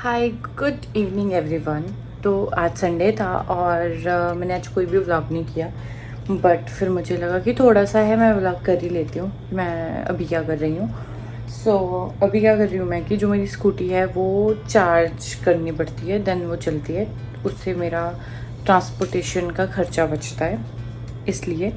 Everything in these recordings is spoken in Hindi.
Hi good evening everyone. तो आज संडे था और मैंने आज कोई भी व्लॉग नहीं किया, बट फिर मुझे लगा कि थोड़ा सा है मैं व्लॉग कर ही लेती हूँ। मैं अभी क्या कर रही हूँ, अभी क्या कर रही हूँ मैं कि जो मेरी स्कूटी है वो चार्ज करनी पड़ती है, देन वो चलती है। उससे मेरा ट्रांसपोर्टेशन का खर्चा बचता है, इसलिए।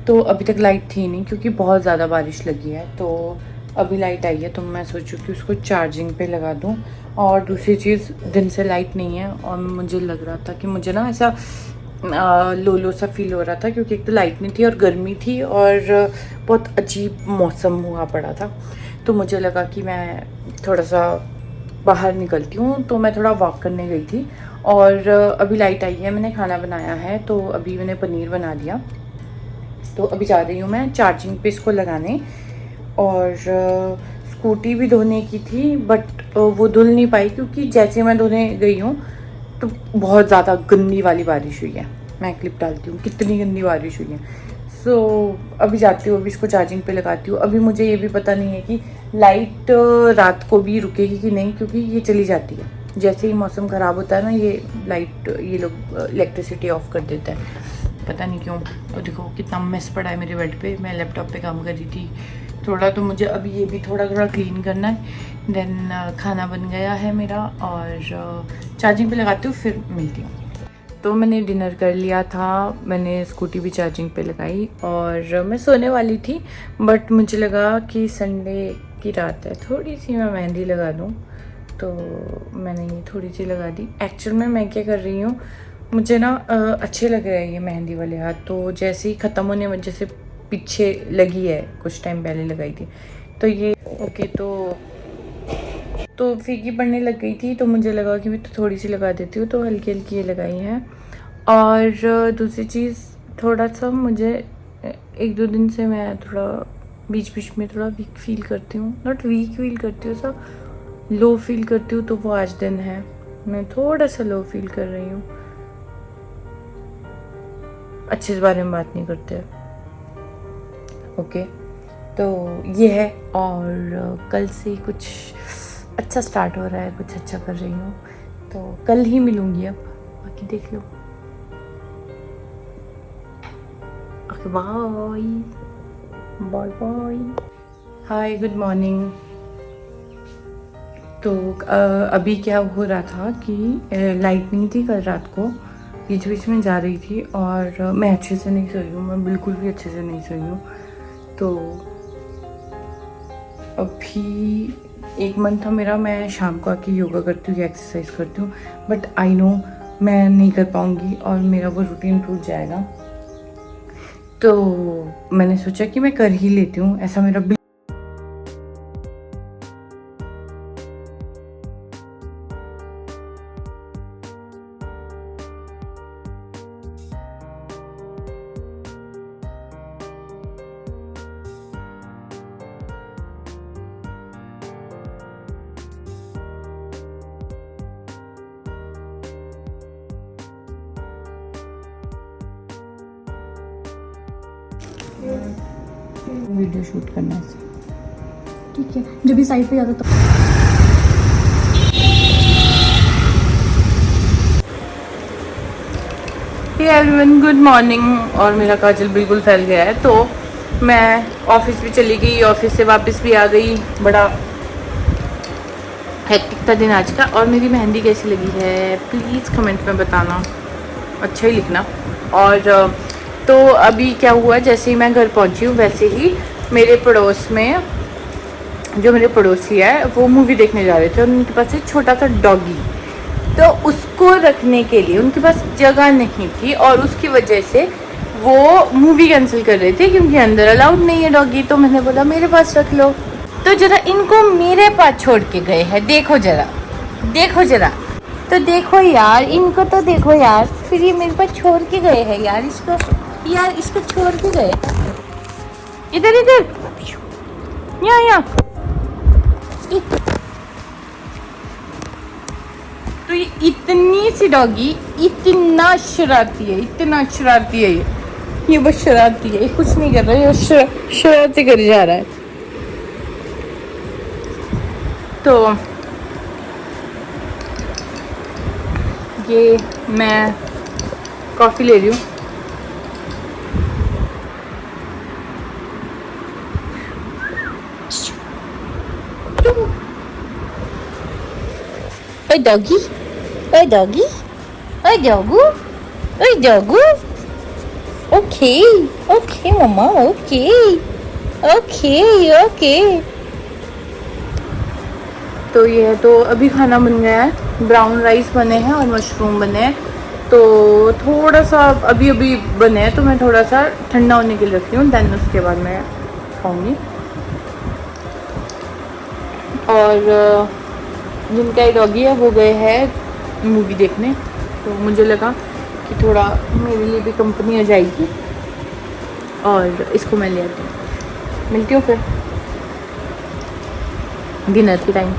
तो अभी तक लाइट थी नहीं क्योंकि बहुत ज़्यादा बारिश लगी है। तो अभी लाइट आई है तो मैं सोचूं कि उसको चार्जिंग पे लगा दूं। और दूसरी चीज़, दिन से लाइट नहीं है और मुझे लग रहा था कि मुझे ना ऐसा लो लो सा फील हो रहा था, क्योंकि एक तो लाइट नहीं थी और गर्मी थी और बहुत अजीब मौसम हुआ पड़ा था। तो मुझे लगा कि मैं थोड़ा सा बाहर निकलती हूँ, तो मैं थोड़ा वॉक करने गई थी। और अभी लाइट आई है, मैंने खाना बनाया है, तो अभी मैंने पनीर बना लिया। तो अभी जा रही हूँ मैं चार्जिंग पे इसको लगाने। और स्कूटी भी धोने की थी, बट वो धुल नहीं पाई क्योंकि जैसे मैं धोने गई हूँ तो बहुत ज़्यादा गंदी वाली बारिश हुई है। मैं क्लिप डालती हूँ कितनी गंदी बारिश हुई है। अभी जाती हूँ, अभी इसको चार्जिंग पे लगाती हूँ। अभी मुझे ये भी पता नहीं है कि लाइट रात को भी रुकेगी कि नहीं, क्योंकि ये चली जाती है जैसे ही मौसम ख़राब होता है ना, ये लाइट ये लोग इलेक्ट्रिसिटी ऑफ कर देता है, पता नहीं क्यों। और देखो कितना मेस पड़ा है मेरे बेड पे, मैं लैपटॉप पे काम कर रही थी थोड़ा, तो मुझे अभी ये भी थोड़ा थोड़ा क्लीन करना है। देन खाना बन गया है मेरा और चार्जिंग पे लगाती हूँ, फिर मिलती हूँ। तो मैंने डिनर कर लिया था, मैंने स्कूटी भी चार्जिंग पे लगाई और मैं सोने वाली थी, बट मुझे लगा कि संडे की रात है, थोड़ी सी मैं मेहंदी लगा दूँ। तो मैंने ये थोड़ी सी लगा दी। एक्चुअल में मैं क्या कर रही हूँ, मुझे ना अच्छे लग रहे हैं ये मेहंदी वाले हाथ। तो जैसे ही ख़त्म होने में, जैसे पीछे लगी है, कुछ टाइम पहले लगाई थी, तो ये ओके। तो फीकी पड़ने लग गई थी, तो मुझे लगा कि मैं तो थोड़ी सी लगा देती हूँ, तो हल्की हल्की ये लगाई है। और दूसरी चीज़, थोड़ा सा मुझे एक दो दिन से मैं थोड़ा बीच बीच में थोड़ा वीक फील करती हूँ, नॉट वीक फील करती हूँ, सब लो फील करती हूँ। तो वो आज दिन है, मैं थोड़ा सा लो फील कर रही हूँ। अच्छे से बारे में बात नहीं करते, ओके। तो ये है, और कल से कुछ अच्छा स्टार्ट हो रहा है, कुछ अच्छा कर रही हूँ, तो कल ही मिलूँगी। अब बाकी देख लो। Okay, bye bye bye. Hi good morning. तो अभी क्या हो रहा था कि लाइट नहीं थी कल रात को, बीच बीच में जा रही थी और मैं अच्छे से नहीं सोई हूँ, मैं बिल्कुल भी अच्छे से नहीं सोई हूँ। तो अभी 1 मंथ था मेरा, मैं शाम को आके योगा करती हूँ, एक्सरसाइज करती हूँ, बट आई नो मैं नहीं कर पाऊँगी और मेरा वो रूटीन टूट जाएगा। तो मैंने सोचा कि मैं कर ही लेती हूँ, ऐसा मेरा वीडियो शूट करना है, ठीक है। जब भी साइड पे जाता तो एवरीवन गुड मॉर्निंग। और मेरा काजल बिल्कुल फैल गया है, तो मैं ऑफिस भी चली गई, ऑफिस से वापस भी आ गई। बड़ा हेक्टिक था दिन आज का। और मेरी मेहंदी कैसी लगी है प्लीज़ कमेंट में बताना, अच्छा ही लिखना। और तो अभी क्या हुआ, जैसे ही मैं घर पहुंची हूँ वैसे ही मेरे पड़ोस में जो मेरे पड़ोसी है वो मूवी देखने जा रहे थे और उनके पास एक छोटा सा डॉगी, तो उसको रखने के लिए उनके पास जगह नहीं थी और उसकी वजह से वो मूवी कैंसिल कर रहे थे क्योंकि अंदर अलाउड नहीं है डॉगी। तो मैंने बोला मेरे पास रख लो, तो जरा इनको मेरे पास छोड़ के गए हैं, देखो जरा, देखो जरा, तो देखो यार, इनको तो देखो यार, फिर ये मेरे पास छोड़ के गए हैं यार, इसको छोड़ के गए। इधर इधर, यहाँ तो ये इतनी सी डॉगी इतना शरारती है, इतना शरारती है ये बस शरारती है, ये कुछ नहीं कर रहा है, ये शरारती कर जा रहा है। तो ये मैं कॉफ़ी ले रही हूँ। ओए डॉगी, ओए डॉगी, ओए डॉगू, ओए डॉगू। ओके ओके मम्मा, ओके ओके ओके। तो ये तो अभी खाना बन गया है, ब्राउन राइस बने हैं और मशरूम बने हैं। तो थोड़ा सा अभी अभी बने हैं, तो मैं थोड़ा सा ठंडा होने के लिए रखती हूँ, देन उसके बाद मैं खाऊंगी। और जिनका एक डॉगी है वो गए हैं मूवी देखने, तो मुझे लगा कि थोड़ा मेरे लिए भी कंपनी हो जाएगी और इसको मैं ले आती हूँ। मिलती हूँ फिर डिनर के टाइम।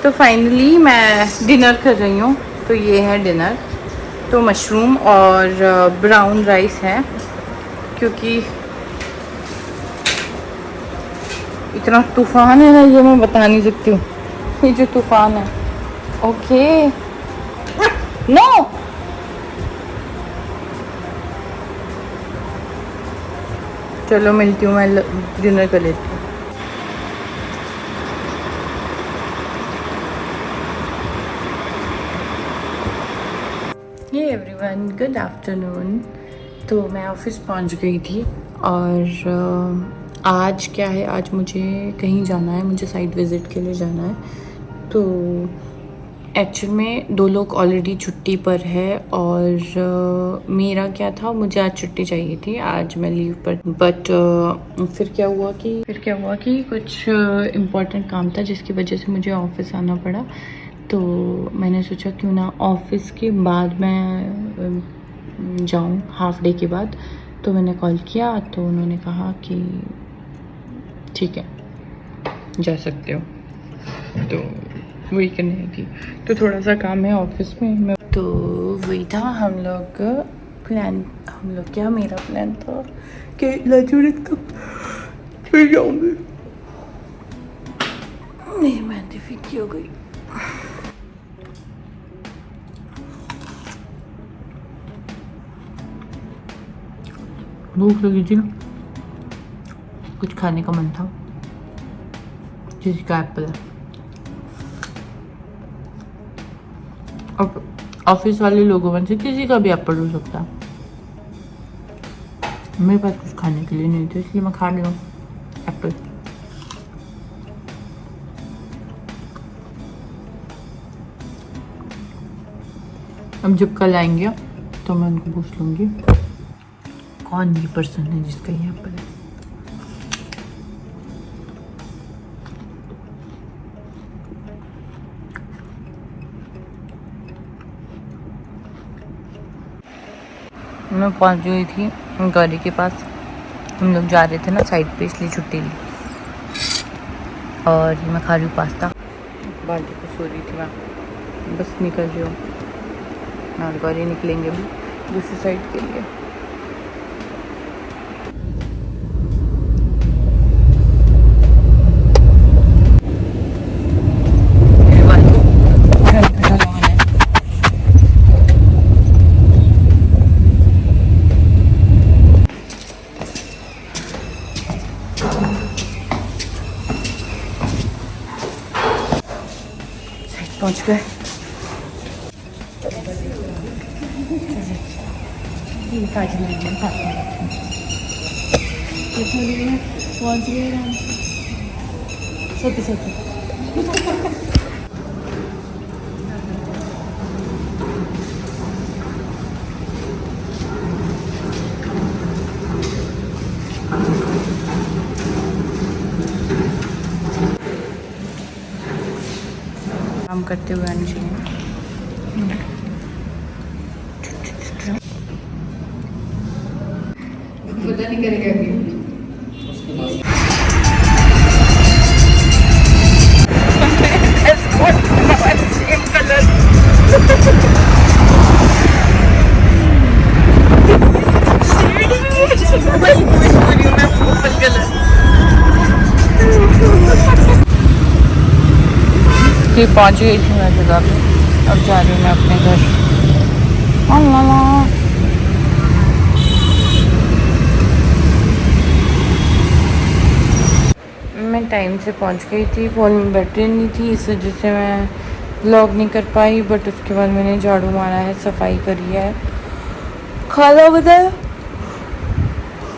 तो फाइनली मैं डिनर कर रही हूँ। तो ये है डिनर, तो मशरूम और ब्राउन राइस है, क्योंकि इतना तूफ़ान है ना, ये मैं बता नहीं सकती हूँ, ये जो तूफ़ान है। ओके नो, चलो मिलती हूँ, मैं डिनर कर लेती हूँ। ये एवरीवन, गुड आफ्टरनून। तो मैं ऑफिस पहुंच गई थी और आज क्या है, आज मुझे कहीं जाना है, मुझे साइट विज़िट के लिए जाना है। तो एक्चुअल में 2 लोग ऑलरेडी छुट्टी पर है और मेरा क्या था, मुझे आज छुट्टी चाहिए थी, आज मैं लीव पर। बट फिर क्या हुआ कि कुछ इम्पोर्टेंट काम था जिसकी वजह से मुझे ऑफिस आना पड़ा। तो मैंने सोचा क्यों ना ऑफिस के बाद मैं जाऊं, हाफ डे के बाद। तो मैंने कॉल किया तो उन्होंने कहा कि ठीक है जा सकते हो। तो वही करने आई थी, तो थोड़ा सा काम है ऑफिस में। मैं तो वही था, हम लोग क्या, मेरा प्लान था कि लाचुरत कब फिर जाऊंगी। मेरी मेहंदी फीकी हो गई। भूख लगी थी ना, कुछ खाने का मन था, किसी का एप्पल है। अब ऑफिस वाले लोगों में से किसी का भी एप्पल हो सकता है, मेरे पास कुछ खाने के लिए नहीं था, इसलिए मैं खा रही हूँ एप्पल। अब जब कल आएंगे तो मैं उनको पूछ लूँगी कौन ये पर्सन है जिसका ये एप्पल है। मैं पहुंच गई थी गाड़ी के पास, हम लोग जा रहे थे ना साइड पे, इसलिए छुट्टी ली। और मैं खा रही हूँ पास्ता, बाल्टी पे सो रही थी मैं, बस निकल रही हूँ, नाल गाड़ी निकलेंगे भी दूसरी साइड के लिए। पहुंच गए। पहुंच गए सत्य सत्य। काम करते हुए आनी चाहिए। पता नहीं करेगा अभी। पहुंच गई थी मैं जगह पे, अब जा रही हूँ मैं अपने घर। मैं टाइम से पहुंच गई थी, फ़ोन में बैटरी नहीं थी, इस वजह से मैं व्लॉग नहीं कर पाई। बट उसके बाद मैंने झाड़ू मारा है, सफाई करी है, खाना बनाया,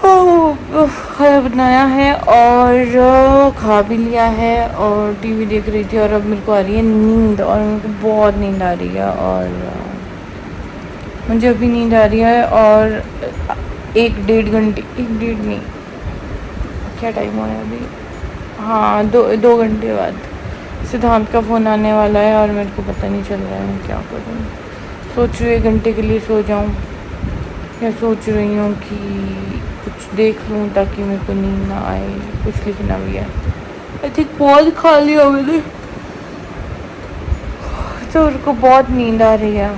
खाना बनाया है और खा भी लिया है और टीवी देख रही थी। और अब मेरे को आ रही है नींद, और मेरे को बहुत नींद आ रही है, और मुझे अभी नींद आ रही है। और 1-1.5 नहीं, क्या टाइम हुआ है अभी, हाँ 2 घंटे बाद सिद्धांत का फ़ोन आने वाला है और मेरे को पता नहीं चल रहा है मैं क्या करूँ। सोच रही हूँ 1 घंटे के लिए सो जाऊँ, या सोच रही हूँ कि कुछ देख लूँ ताकि मेरे को नींद ना आए। कुछ लिखना भी है, आई थिंक बहुत खा लिया मैंने, तो मेरे को बहुत नींद आ रही है,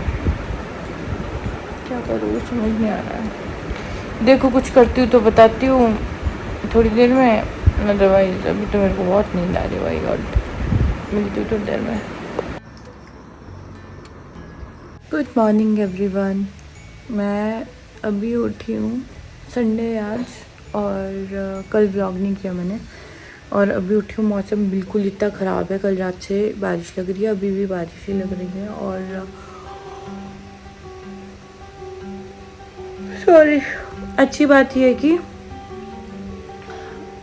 क्या करूँ समझ नहीं आ रहा है। देखो कुछ करती हूँ तो बताती हूँ थोड़ी देर में, अदरवाइज अभी तो मेरे को बहुत नींद आ रही है। भाई गॉड, मिलती हूँ थोड़ी देर में। गुड मॉर्निंग एवरीवन, मैं अभी उठी हूँ, संडे है आज, और कल व्लॉग नहीं किया मैंने, और अभी उठी हूँ। मौसम बिल्कुल इतना ख़राब है, कल रात से बारिश लग रही है, अभी भी बारिश ही लग रही है। और सॉरी, अच्छी बात यह है कि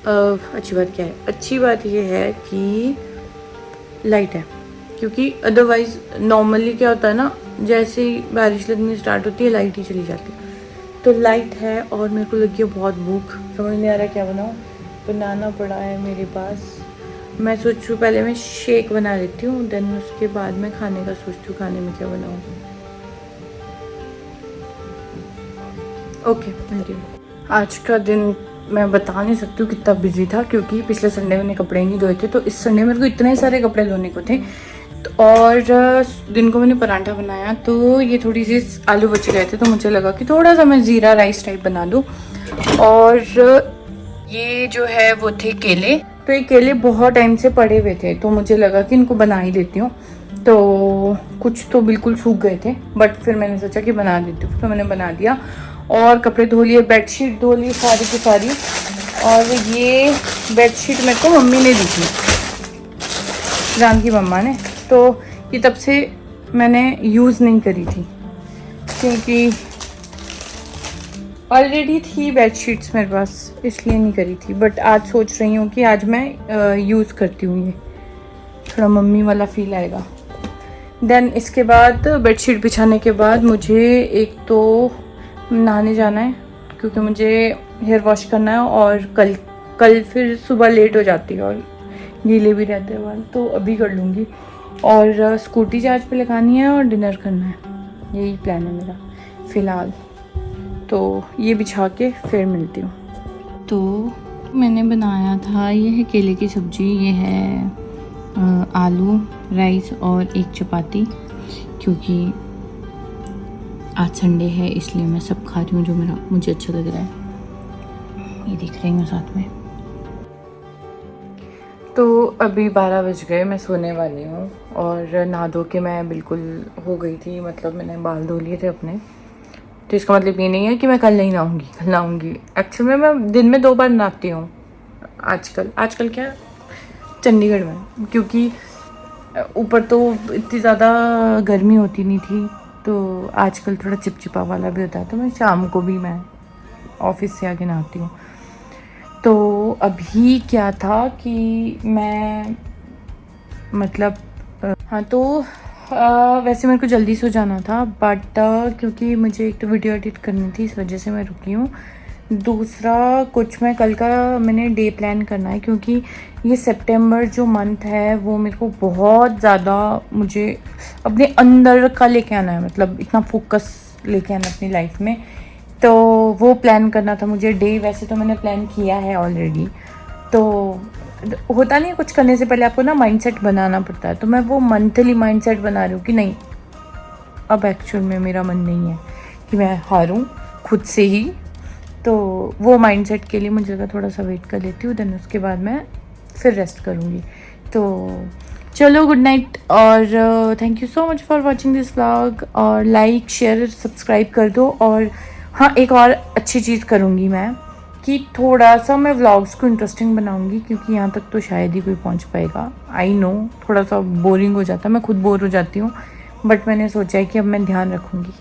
अच्छी बात क्या है, अच्छी बात यह है कि लाइट है, क्योंकि अदरवाइज़ नॉर्मली क्या होता है ना, जैसे ही बारिश लगनी स्टार्ट होती है लाइट ही चली जाती है। तो लाइट है और मेरे को लगी है बहुत भूख, समझ नहीं आ रहा क्या बनाऊँ। बनाना पड़ा है मेरे पास, मैं सोच रही हूँ पहले मैं शेक बना लेती हूँ, देन उसके बाद मैं खाने का सोचती हूँ खाने में क्या बनाऊँ। ओके, मिलती हूँ। आज का दिन मैं बता नहीं सकती हूँ कितना बिजी था, क्योंकि पिछले संडे मैंने कपड़े नहीं धोए थे, तो इस संडे मेरे को इतने सारे कपड़े धोने को थे। तो और दिन को मैंने पराठा बनाया, तो ये थोड़ी सी आलू बच गए थे, तो मुझे लगा कि थोड़ा सा मैं ज़ीरा राइस टाइप बना दूँ। और ये जो है वो थे केले, तो ये केले बहुत टाइम से पड़े हुए थे, तो मुझे लगा कि इनको बना ही देती हूँ। तो कुछ तो बिल्कुल सूख गए थे, बट फिर मैंने सोचा कि बना देती हूँ, तो मैंने बना दिया। और कपड़े धो लिए, बेडशीट धो ली सारी की सारी। और ये बेडशीट मेरे को मम्मी ने दी थी, राम की मम्मा ने, तो ये तब से मैंने यूज़ नहीं करी थी, क्योंकि ऑलरेडी थी बेडशीट्स मेरे पास, इसलिए नहीं करी थी। बट आज सोच रही हूँ कि आज मैं यूज़ करती हूँ, ये थोड़ा मम्मी वाला फील आएगा। देन इसके बाद बेडशीट बिछाने के बाद मुझे एक तो नहाने जाना है, क्योंकि मुझे हेयर वॉश करना है, और कल फिर सुबह लेट हो जाती है और गीले भी रहते हैं बाल, तो अभी कर लूँगी। और स्कूटी चार्ज पे लगानी है और डिनर करना है, यही प्लान है मेरा फ़िलहाल। तो ये बिछा के फिर मिलती हूँ। तो मैंने बनाया था, ये है केले की सब्ज़ी, ये है आलू राइस और एक चपाती, क्योंकि आज संडे है इसलिए मैं सब खा रही हूँ जो मुझे अच्छा लग रहा है। ये दिख रही हूँ साथ में। तो अभी 12 बज गए, मैं सोने वाली हूँ, और नहा धो के मैं बिल्कुल हो गई थी, मतलब मैंने बाल धो लिए थे अपने। तो इसका मतलब ये नहीं है कि मैं कल नहीं नहाऊंगी, कल नहाऊंगी। एक्चुअली मैं दिन में 2 बार नहाती हूँ आजकल क्या चंडीगढ़ में, क्योंकि ऊपर तो इतनी ज़्यादा गर्मी होती नहीं थी, तो आजकल थोड़ा चिपचिपा वाला भी होता है, तो मैं शाम को भी मैं ऑफिस से आके नहाती हूँ। तो अभी क्या था कि मैं मतलब हाँ, तो वैसे मेरे को जल्दी सो जाना था, बट क्योंकि मुझे एक तो वीडियो एडिट करनी थी, इस वजह से मैं रुकी हूँ। दूसरा कुछ मैं कल का मैंने डे प्लान करना है, क्योंकि ये सितंबर जो मंथ है वो मेरे को बहुत ज़्यादा मुझे अपने अंदर का लेके आना है, मतलब इतना फोकस लेके आना अपनी लाइफ में, तो वो प्लान करना था मुझे डे। वैसे तो मैंने प्लान किया है ऑलरेडी, तो होता नहीं है कुछ करने से पहले आपको ना माइंडसेट बनाना पड़ता है, तो मैं वो मंथली माइंडसेट बना रही हूँ कि नहीं, अब एक्चुअल में मेरा मन नहीं है कि मैं हारूं खुद से ही। तो वो माइंडसेट के लिए मुझे लगा थोड़ा सा वेट कर लेती हूँ, देन उसके बाद मैं फिर रेस्ट करूँगी। तो चलो गुड नाइट और thank you so much for watching this vlog और लाइक शेयर सब्सक्राइब कर दो। और हाँ, एक और अच्छी चीज़ करूँगी मैं कि थोड़ा सा मैं व्लॉग्स को इंटरेस्टिंग बनाऊँगी, क्योंकि यहाँ तक तो शायद ही कोई पहुँच पाएगा। आई नो थोड़ा सा बोरिंग हो जाता है, मैं खुद बोर हो जाती हूँ, बट मैंने सोचा है कि अब मैं ध्यान रखूँगी।